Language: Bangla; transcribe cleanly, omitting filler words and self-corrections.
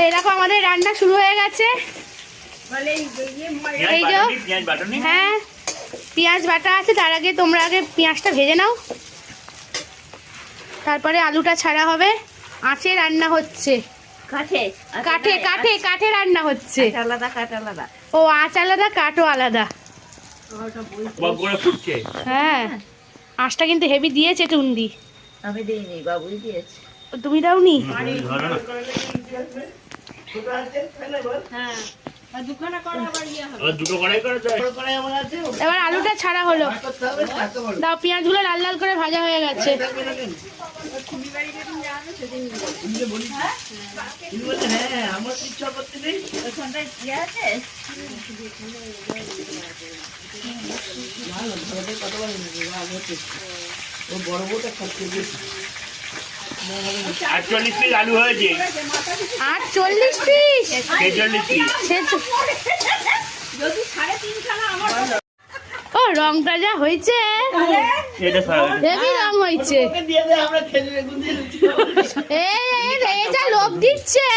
এই দেখো আমাদের রান্না শুরু হয়ে গেছে। এই যে হ্যাঁ পেঁয়াজ বাটা আছে, তার আগে তোমরা আগে পেঁয়াজটা ভেজে নাও, তারপরে আলুটা ছাড়া হবে। আঁচে রান্না হচ্ছে, কাঠে কাঠে কাঠে কাঠে রান্না হচ্ছে। আলাদা কাঠ আলাদা। ও আঁচ আলাদা কাঠও আলাদা। হ্যাঁ আঁচটা কিন্তু হেভি দিয়েছে টুন্ডি। আমি দিইনি, বাবুই দিয়েছে। তুমি দাওনি? এবার আলুটা ছাড়া হলো, দাও পেঁয়াজগুলো লাল লাল করে ভাজা হয়ে গেছে। আলু হয়েছে 48 পিস। ও রংটা যা হয়েছে, হেভি রং হয়েছে। এই যা লোভ দিচ্ছে।